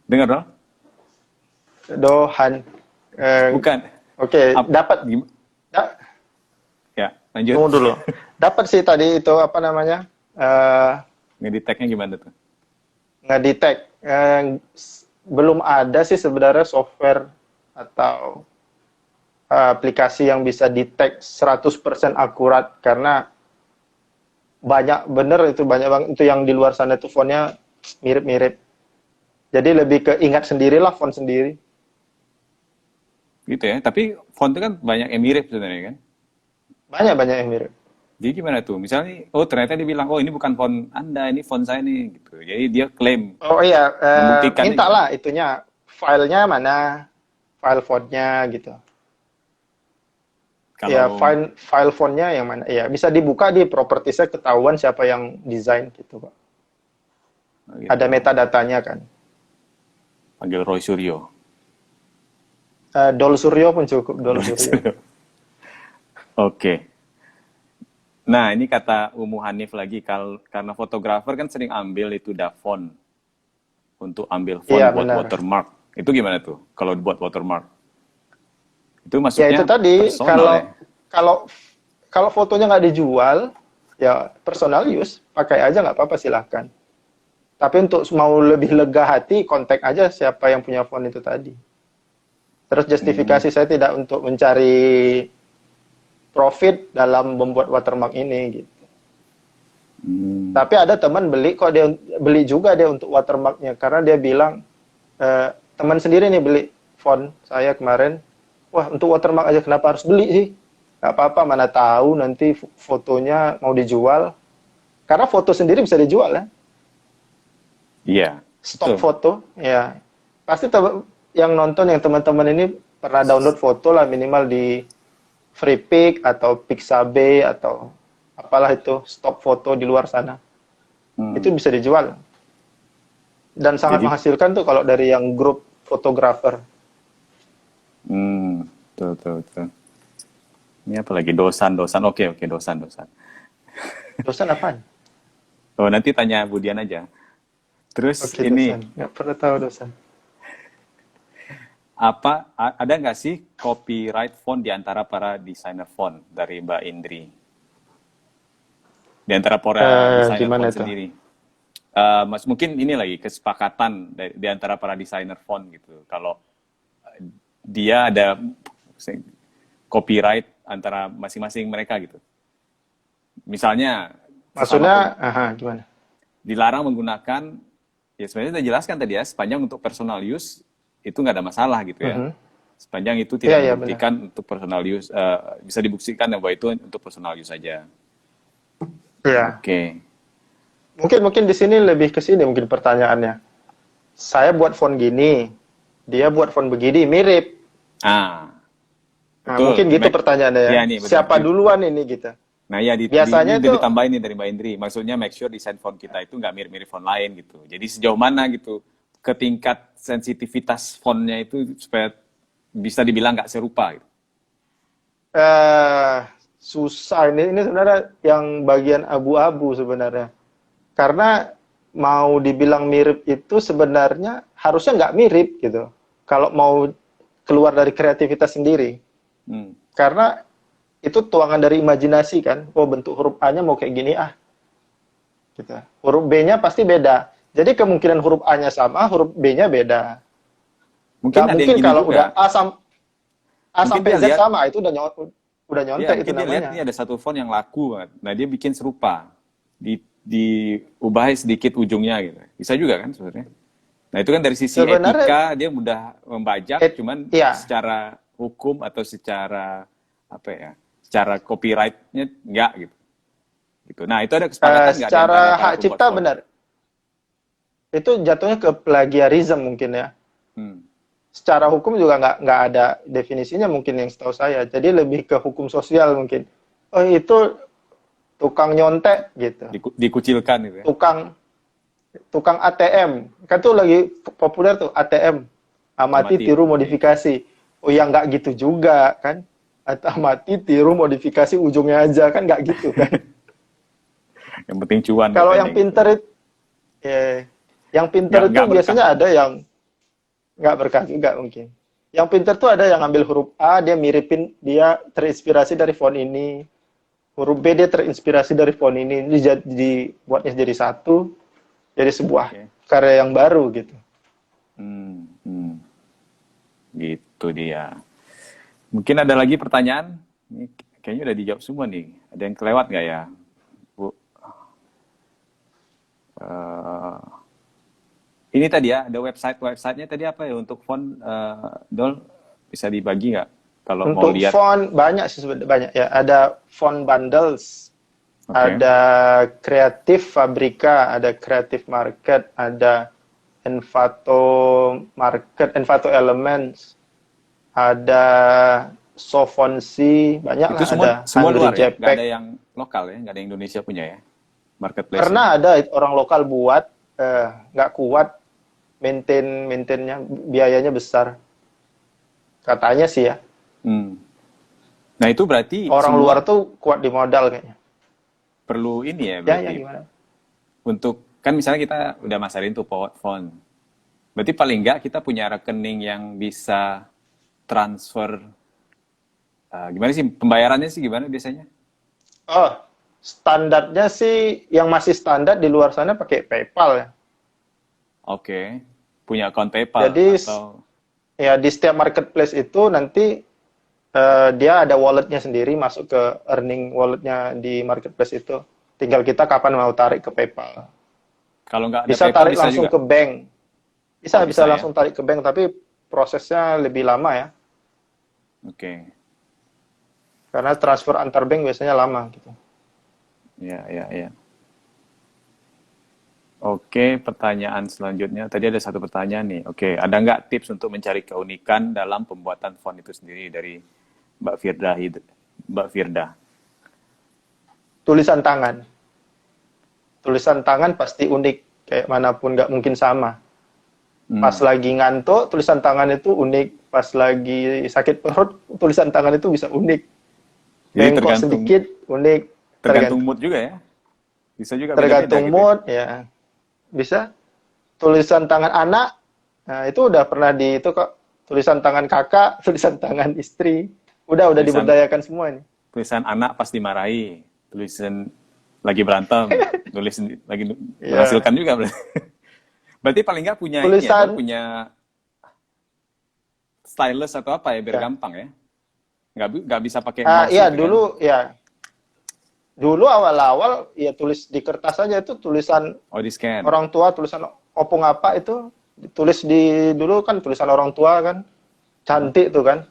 Dengar dong? Dohan. Bukan. Oke, Ap- dapat. gim- Da- Ya, lanjut. Tunggu dulu. Dapat sih tadi itu apa namanya? Ngedetectnya gimana tuh? Ngedetect. Belum ada sih sebenarnya software atau aplikasi yang bisa detect 100% akurat karena banyak banget itu yang di luar sana itu fontnya mirip-mirip. Jadi lebih ke ingat sendirilah font sendiri. Gitu ya. Tapi font itu kan banyak yang mirip sebenarnya kan. Banyak yang mirip. Jadi gimana tuh? Misalnya, oh ternyata dia bilang, oh ini bukan font Anda, ini font saya nih. Gitu. Jadi dia klaim, Oh iya, membuktikannya mintalah gimana? itunya, filenya mana, file fontnya gitu. Ya, Kalau, file fontnya yang mana? Ya, bisa dibuka di propertiesnya ketahuan siapa yang desain gitu, Pak. oh gitu, Ada metadatanya kan. panggil Roy Suryo. Dol Suryo pun cukup, Dol Suryo. Oke. Nah, ini kata Umu Hanif lagi, karena fotografer kan sering ambil itu font untuk ambil font Iya, buat benar. watermark. Itu gimana tuh kalau buat watermark? Itu Ya itu maksudnya tadi, personal ya? kalau fotonya nggak dijual, ya personal use, pakai aja nggak apa-apa silahkan. Tapi untuk mau lebih lega hati, kontak aja siapa yang punya font itu tadi. Terus justifikasi saya tidak untuk mencari profit dalam membuat watermark ini gitu. Tapi ada teman beli juga dia untuk watermarknya karena dia bilang teman sendiri nih beli font saya kemarin. Wah, untuk watermark aja kenapa harus beli sih? Gak apa-apa, mana tahu nanti fotonya mau dijual. Karena foto sendiri bisa dijual ya. Iya, Stok betul. foto, ya. Pasti yang nonton, yang teman-teman ini pernah download foto lah minimal di Freepik atau Pixabay atau apalah itu, stok foto di luar sana. Itu bisa dijual. Dan sangat Jadi, menghasilkan tuh kalau dari yang grup fotografer. betul. Ini apa lagi? Dosan. Oke, dosan. Dosen apaan? Oh, nanti tanya Budian aja. Terus Oke, ini, dosen. Nggak pernah tahu dosen. ada nggak sih copyright font di antara para desainer font dari Mbak Indri? Di antara para desainer Gimana font itu? sendiri. Mungkin ini lagi kesepakatan di antara para desainer font gitu. Kalau dia ada copyright antara masing-masing mereka gitu. Misalnya, Maksudnya, gimana? dilarang menggunakan, ya sebenarnya sudah jelaskan tadi ya, sepanjang untuk personal use itu nggak ada masalah gitu ya. Sepanjang itu tidak Iya, membuktikan untuk personal use, bisa dibuktikan bahwa itu untuk personal use saja. Iya. Oke. Mungkin di sini lebih ke sini mungkin pertanyaannya. Saya buat font gini, dia buat font begini, mirip. Nah, Betul. mungkin gitu pertanyaannya ya. Iya nih, betul. Siapa duluan ini gitu? Nah ya Biasanya ini itu ditambahin nih dari Mbak Indri. Maksudnya make sure desain font kita itu nggak mirip-mirip font lain gitu. Jadi sejauh mana gitu ke tingkat sensitivitas fontnya itu supaya bisa dibilang nggak serupa gitu. eh susah ini sebenarnya yang bagian abu-abu sebenarnya. Karena mau dibilang mirip itu sebenarnya harusnya nggak mirip gitu. Kalau mau keluar dari kreativitas sendiri. Hmm. Karena itu tuangan dari imajinasi kan. Oh, bentuk huruf A-nya mau kayak gini gitu. Huruf B-nya pasti beda. Jadi kemungkinan huruf A-nya sama, huruf B-nya beda. Mungkin Nggak ada yang mungkin gini kalau juga. udah A Mungkin sampai dia Z lihat, sama, itu udah ya nyontek itu mungkin dia lihat namanya. ini ada satu font yang laku banget. Nah dia bikin serupa. Diubah sedikit ujungnya gitu. Bisa juga kan sebenarnya. Nah itu kan dari sisi Sebenarnya etika dia mudah membajak, cuman iya. secara hukum atau secara apa ya, secara copyright-nya enggak gitu. Gitu. Nah itu ada kesepakatan nggak di Secara antara para hak pembuat cipta font? benar. Itu jatuhnya ke plagiarism mungkin ya. Hmm. Secara hukum juga nggak ada definisinya mungkin yang setahu saya. Jadi lebih ke hukum sosial mungkin. Oh itu tukang nyontek gitu. Dikucilkan gitu ya. Tukang ATM. Kan tuh lagi populer tuh ATM. Amati, tiru, modifikasi. Oh ya nggak gitu juga kan. Amati, tiru, modifikasi ujungnya aja kan nggak gitu kan. Yang penting cuan. Kalau katanya yang gitu. pinter itu, yang pinter itu Nggak berkah. biasanya ada yang nggak berkah juga mungkin. Yang pinter tuh ada yang ambil huruf A, dia miripin, dia terinspirasi dari font ini. Huruf B dia terinspirasi dari font ini. Dibuatnya jadi satu, jadi sebuah karya yang baru gitu. Gitu dia. Mungkin ada lagi pertanyaan? Ini kayaknya udah dijawab semua nih. Ada yang kelewat nggak ya, Bu? Ini tadi ya, ada websitenya tadi apa ya untuk font, Dol? Bisa dibagi nggak? Kalau mau Untuk lihat. font banyak sih sebenarnya, banyak ya. Ada font bundles, ada Creative Fabrica, ada Creative Market, ada Envato Market, Envato Elements, ada Sofonsi, banyak Itu lah. semua Ada luar ya? JPEG. Nggak ada yang lokal ya? Nggak ada yang Indonesia punya ya? Marketplace. Pernah ada orang lokal buat, nggak kuat maintainnya, biayanya besar. Katanya sih ya. Nah itu berarti Orang luar tuh kuat di modal kayaknya. perlu ini ya Ya berarti. gimana? Untuk, kan misalnya kita udah masarin tuh font. Berarti paling nggak kita punya rekening yang bisa transfer. Gimana sih pembayarannya sih gimana biasanya? Oh, standarnya sih yang masih standar di luar sana pakai PayPal ya. Oke, punya account PayPal Jadi atau ya di setiap marketplace itu nanti dia ada walletnya sendiri, masuk ke earning walletnya di marketplace itu. Tinggal kita kapan mau tarik ke PayPal. kalau nggak ada Bisa PayPal tarik bisa langsung juga? ke bank. Bisa Oh, bisa bisa ya? langsung tarik ke bank, tapi prosesnya lebih lama ya. Oke, Karena transfer antar bank biasanya lama gitu. ya. Oke, pertanyaan selanjutnya. Tadi ada satu pertanyaan nih. Oke, ada nggak tips untuk mencari keunikan dalam pembuatan font itu sendiri dari Mbak Firda? Tulisan tangan. Tulisan tangan pasti unik. Kayak manapun nggak mungkin sama. Pas lagi ngantuk, tulisan tangan itu unik. Pas lagi sakit perut, tulisan tangan itu bisa unik. Jadi Bengkok sedikit, unik. tergantung mood juga ya? Bisa juga Tergantung beda-beda mood, ya. Bisa. Tulisan tangan anak, nah itu udah pernah itu kok. Tulisan tangan kakak, tulisan tangan istri. Udah diberdayakan semua ini. Tulisan anak pas dimarahi, tulisan lagi berantem, tulis lagi menghasilkan juga berarti. Berarti paling nggak punya Tulisan, punya stylus atau apa ya biar gampang ya. Nggak bisa pakai mouse. iya gitu kan? Dulu awal-awal ya tulis di kertas aja, itu tulisan di scan. orang tua, tulisan opung apa itu ditulis dulu kan tulisan orang tua kan. Cantik tuh kan.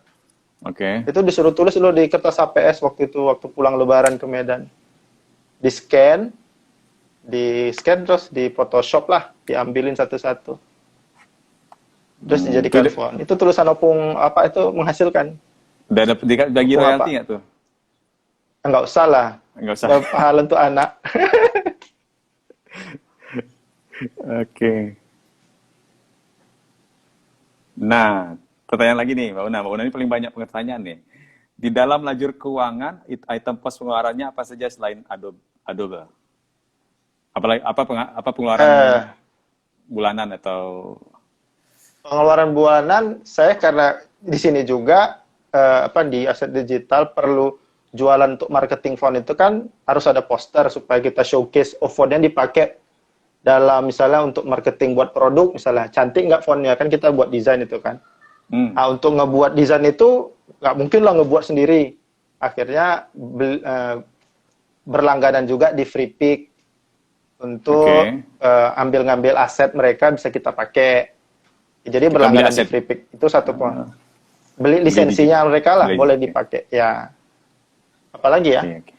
Oke. Itu disuruh tulis dulu di kertas HPS waktu pulang lebaran ke Medan. Di scan terus di Photoshop lah, diambilin satu-satu. Terus dijadikan font. Itu tulisan opung apa itu menghasilkan. Udah dapat bagi Wah, royalti Pak. nggak tuh? Enggak usah lah. Nggak usah. Pahala untuk anak. Oke. Nah, pertanyaan lagi nih, Mbak Una. Mbak Una ini paling banyak pertanyaan nih. Di dalam lajur keuangan, item pos pengeluarannya apa saja selain Adobe? Apalagi apa pengeluaran Eh, bulanan atau Pengeluaran bulanan saya karena di sini juga di aset digital perlu jualan untuk marketing font itu kan harus ada poster supaya kita showcase fontnya dipakai dalam misalnya untuk marketing buat produk misalnya cantik nggak fontnya kan kita buat desain itu kan. Nah, untuk ngebuat desain itu nggak mungkin lah ngebuat sendiri. Akhirnya berlangganan juga di Freepik untuk Oke. ambil-ngambil aset mereka bisa kita pakai. Jadi Kita beli berlangganan di aset. Freepik itu satu poin. Beli lisensinya mereka lah beli, boleh oke. dipakai. Ya, apalagi ya Oke, oke.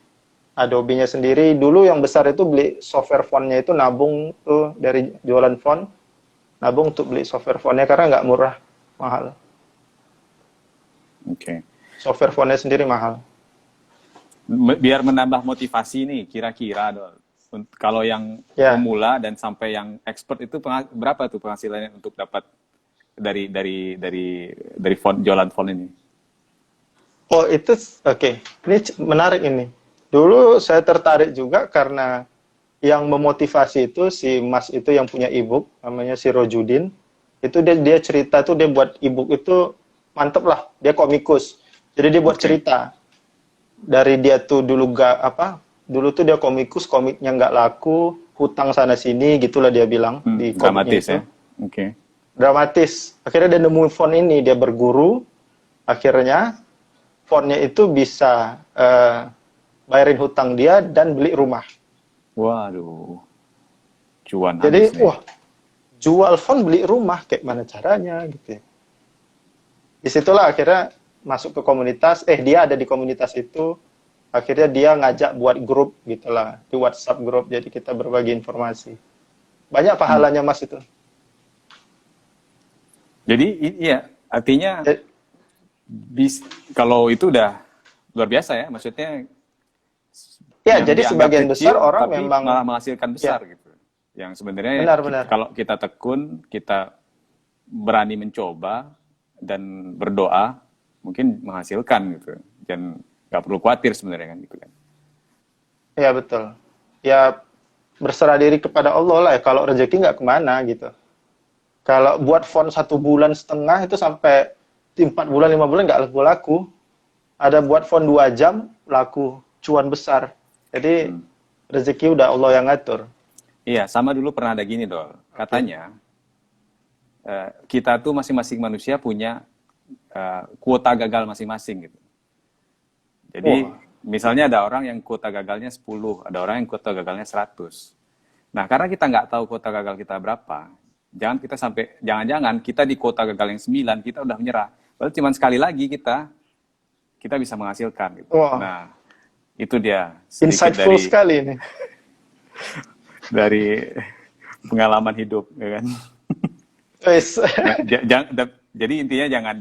Adobe-nya sendiri dulu yang besar itu beli software fontnya itu nabung tuh dari jualan font nabung untuk beli software fontnya karena nggak murah mahal. Oke. Software fontnya sendiri mahal. Biar menambah motivasi nih, kira-kira Dol. Kalau yang Ya. pemula dan sampai yang expert itu berapa tuh penghasilannya untuk dapat dari font jualan font ini? Oh itu oke. Ini menarik ini. Dulu saya tertarik juga karena yang memotivasi itu si Mas itu yang punya ebook namanya si Rojudin. Itu dia cerita tuh dia buat ebook itu mantep lah. Dia komikus. Jadi dia buat Oke. cerita. Dari dia tuh dulu dulu tuh dia komikus, komiknya nggak laku, hutang sana sini gitulah dia bilang di komiknya Dramatis itu. ya. Oke. Dramatis. Akhirnya dia nemu font ini, dia berguru. Akhirnya fontnya itu bisa bayarin hutang dia dan beli rumah. Waduh. Cuan Jadi, habis nih. wah, jual font beli rumah, kayak mana caranya gitu ya. Disitulah akhirnya masuk ke komunitas, dia ada di komunitas itu, akhirnya dia ngajak buat grup gitulah, di WhatsApp grup, jadi kita berbagi informasi. Banyak pahalanya Mas itu. Jadi iya, artinya Ya, kalau itu udah luar biasa ya, maksudnya ya yang jadi dianggap sebagian kecil, besar orang tapi memang malah menghasilkan besar gitu. Yang sebenarnya benar-benar. kalau kita tekun, kita berani mencoba dan berdoa, mungkin menghasilkan gitu. Dan nggak perlu khawatir sebenarnya kan gitu kan. Ya betul. Ya berserah diri kepada Allah lah ya. Kalau rezeki nggak kemana gitu. Kalau buat font 1,5 bulan itu sampai 4 bulan 5 bulan nggak laku-laku. Ada buat font 2 jam laku, cuan besar. Jadi rezeki udah Allah yang ngatur. Iya, sama dulu pernah ada gini Dol. Katanya kita tuh masing-masing manusia punya kuota gagal masing-masing gitu. Jadi misalnya ada orang yang kuota gagalnya 10, ada orang yang kuota gagalnya 100. Nah, karena kita nggak tahu kuota gagal kita berapa, jangan-jangan kita di kuota gagal yang 9 kita udah menyerah. Padahal cuma sekali lagi kita bisa menghasilkan gitu. Wah. Nah, itu dia sedikit Insightful sekali ini. dari pengalaman hidup, ya kan? Wes. Nah, jadi intinya jangan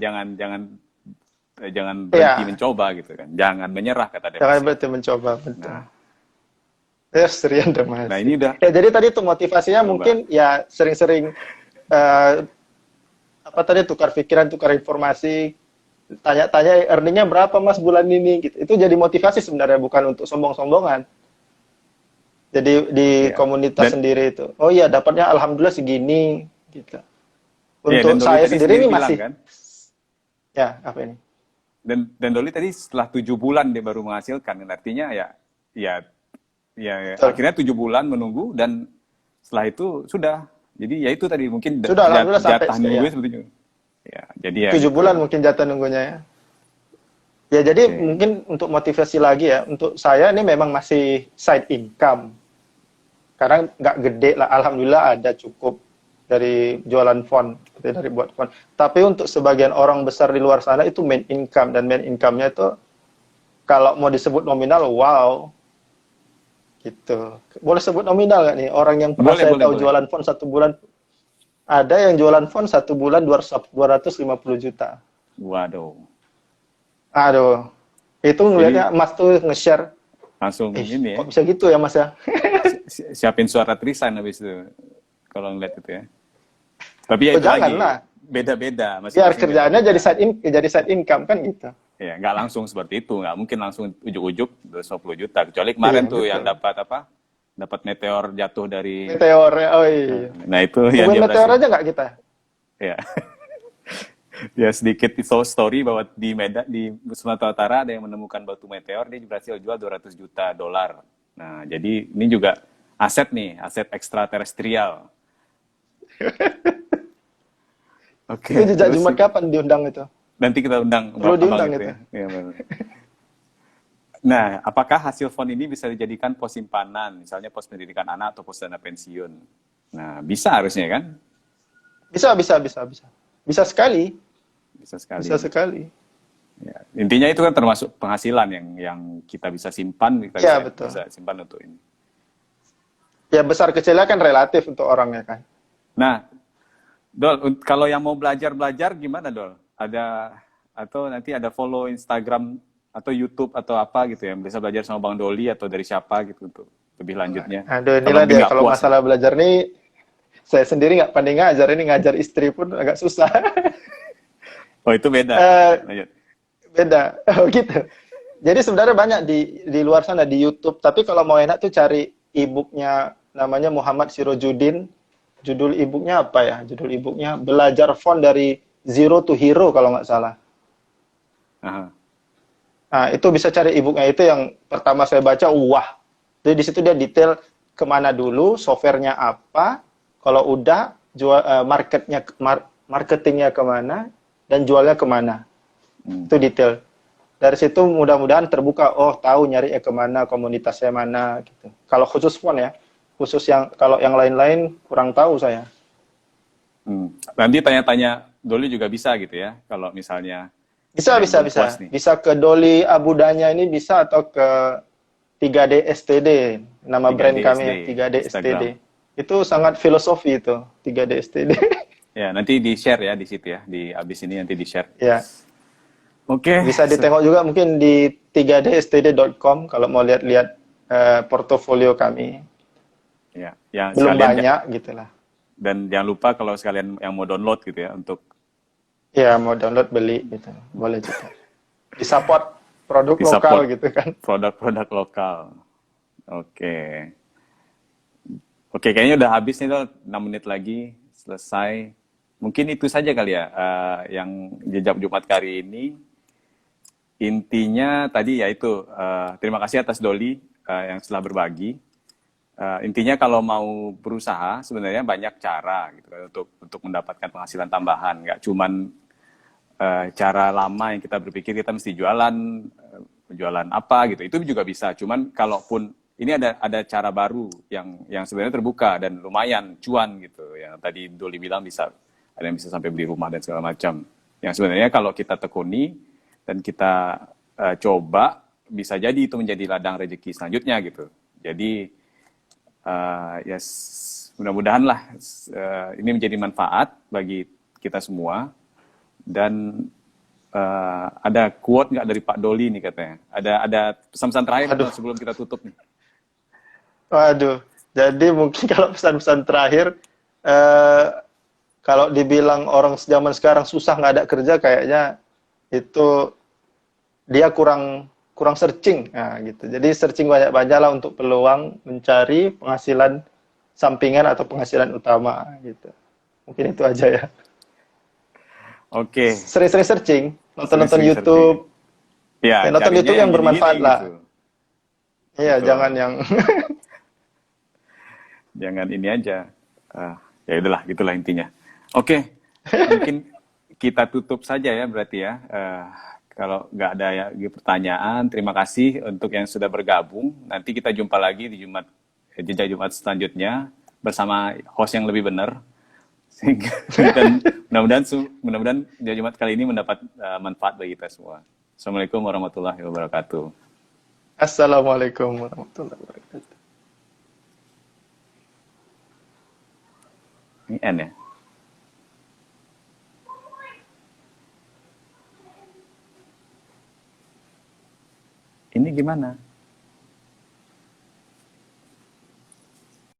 berhenti mencoba gitu kan, jangan menyerah kata Jangan Demas. berhenti mencoba, betul. Ya, serian deh Mas. Nah ini udah. Ya, jadi tadi tuh motivasinya Coba. mungkin ya sering-sering tukar pikiran, tukar informasi, tanya-tanya earningnya berapa Mas bulan ini gitu. Itu jadi motivasi sebenarnya, bukan untuk sombong-sombongan. Jadi di komunitas sendiri itu, oh iya dapatnya alhamdulillah segini gitu. Untuk saya sendiri ini masih kan? Ya, apa ini? Dan Doli tadi setelah 7 bulan dia baru menghasilkan, dan artinya ya akhirnya 7 bulan menunggu dan setelah itu sudah. Jadi ya itu tadi mungkin Sudah, alhamdulillah jatah sampai nunggunya seperti itu. Ya, jadi ya 7 bulan mungkin jatah nunggunya ya. Ya jadi mungkin untuk motivasi lagi ya, untuk saya ini memang masih side income. Karena nggak gede lah, alhamdulillah ada cukup dari jualan font, dari buat font. Tapi untuk sebagian orang besar di luar sana itu main income, dan main income-nya itu kalau mau disebut nominal, wow, gitu. Boleh sebut nominal nggak nih? Orang yang pernah saya tahu jualan font 1 bulan, ada yang jualan font 1 bulan 250 juta. Waduh. Aduh, itu ngelihatnya Jadi Mas tuh nge-share, langsung ini ya, kok bisa gitu ya Mas ya? siapin suara trisan habis itu kalau ngeliat itu ya. Tapi ya Oh itu lagi, janganlah, beda-beda, biar masing-masing kerjaannya jadi beda-beda. jadi side income kan gitu. Ya, nggak langsung seperti itu, nggak mungkin langsung ujuk-ujuk 250 juta. Kecuali Iya kemarin tuh yang betul. dapat apa? Dapat meteor jatuh dari, Meteor, oh iya. nah itu yang Tungguin dia meteor berhasil. aja nggak kita? Ya, ya sedikit story bahwa di Medan, di Sumatera Utara ada yang menemukan batu meteor, dia berhasil jual 200 juta dolar. Nah, jadi ini juga aset nih, aset ekstraterestrial. Itu Oke, jejak terus Jumat kapan diundang itu? nanti kita undang Perlu abang diundang itu itu. ya. Iya, benar. Nah, apakah hasil fund ini bisa dijadikan pos simpanan, misalnya pos pendidikan anak atau pos dana pensiun? Nah, bisa harusnya kan? Bisa. Bisa sekali, Bisa bisa sekali. sekali. Ya. Intinya itu kan termasuk penghasilan yang kita bisa simpan, kita Ya bisa betul. bisa simpan untuk ini. Ya besar kecilnya kan relatif untuk orangnya kan. Nah, Dol, kalau yang mau belajar gimana, Dol? Ada atau nanti ada follow Instagram atau YouTube atau apa gitu ya? Bisa belajar sama Bang Doli atau dari siapa gitu untuk lebih lanjutnya. Aduh Kalau inilah mungkin dia nggak kalau puas nih. masalah belajar nih saya sendiri nggak pandai ngajar, ini ngajar istri pun agak susah. Oh, itu beda. Eh, Lanjut. beda. Oh gitu. Jadi sebenarnya banyak di luar sana di YouTube, tapi kalau mau enak tuh cari e-booknya namanya Muhammad Sirojudin. Judul e-booknya apa ya? Judul e-booknya Belajar Font dari Zero to Hero kalau nggak salah. Aha. Nah, itu bisa cari e-booknya itu yang pertama saya baca, wah. Jadi di situ dia detail kemana dulu, softwarenya apa, kalau udah jual marketingnya kemana, dan jualnya kemana. Hmm. Itu detail. Dari situ mudah-mudahan terbuka, oh tahu nyari kemana, komunitasnya mana gitu. Kalau khusus font ya, khusus yang kalau yang lain-lain kurang tahu saya. Hmm. Nanti tanya-tanya Doli juga bisa gitu ya. Kalau misalnya Bisa, ada yang bisa, belum bisa. puas nih. Bisa ke Doli Abudanya ini bisa atau ke 3D STD, nama brand 3D kami SD ya, 3D STD. Instagram. Itu sangat filosofi itu, 3D STD. Ya, nanti di-share ya di situ ya. Di abis ini nanti di-share. Ya, Oke. bisa ditengok juga mungkin di 3dstd.com kalau mau lihat-lihat portofolio kami. Ya, yang Belum sekalian banyak gitulah. dan jangan lupa kalau sekalian yang mau download gitu ya untuk Ya, mau download beli gitu. Boleh juga. Disupport produk lokal disupport gitu kan. produk-produk lokal. Oke. Oke, kayaknya udah habis nih Dol. 6 menit lagi selesai. Mungkin itu saja kali ya yang jejak Jumat kali ini. Intinya tadi yaitu terima kasih atas Doli yang telah berbagi. Intinya kalau mau berusaha sebenarnya banyak cara gitu kan, untuk mendapatkan penghasilan tambahan. Nggak cuman cara lama yang kita berpikir kita mesti jualan jualan apa gitu. Itu juga bisa. Cuman kalaupun ini ada cara baru yang sebenarnya terbuka dan lumayan cuan gitu. Yang tadi Doli bilang bisa ada yang bisa sampai beli rumah dan segala macam. Yang sebenarnya kalau kita tekuni dan kita coba bisa jadi itu menjadi ladang rezeki selanjutnya gitu. Jadi ya mudah-mudahan lah ini menjadi manfaat bagi kita semua dan ada quote nggak dari Pak Doli nih katanya. Ada pesan-pesan terakhir Waduh, sebelum kita tutup nih. waduh. Jadi mungkin kalau pesan-pesan terakhir, eh, kalau dibilang orang zaman sekarang susah nggak ada kerja, kayaknya itu dia kurang kurang searching, nah gitu. Jadi searching banyak-banyak lah untuk peluang mencari penghasilan sampingan atau penghasilan utama gitu. Mungkin itu aja ya. Oke, Sering-sering searching, nonton-nonton sering-sering searching ya. YouTube, Ya, ya nonton carinya YouTube yang yang gini-gini bermanfaat lah. gitu. Iya, jangan Betul. yang Jangan ini aja. Ya udahlah, gitulah intinya. Oke, mungkin kita tutup saja ya berarti ya. Kalau nggak ada ya pertanyaan, terima kasih untuk yang sudah bergabung. Nanti kita jumpa lagi di jejak Jumat selanjutnya bersama host yang lebih benar. Dan mudah-mudahan jejak Jumat kali ini mendapat manfaat bagi kita semua. Assalamualaikum warahmatullahi wabarakatuh. Assalamualaikum warahmatullahi wabarakatuh. Ini N ya. gimana?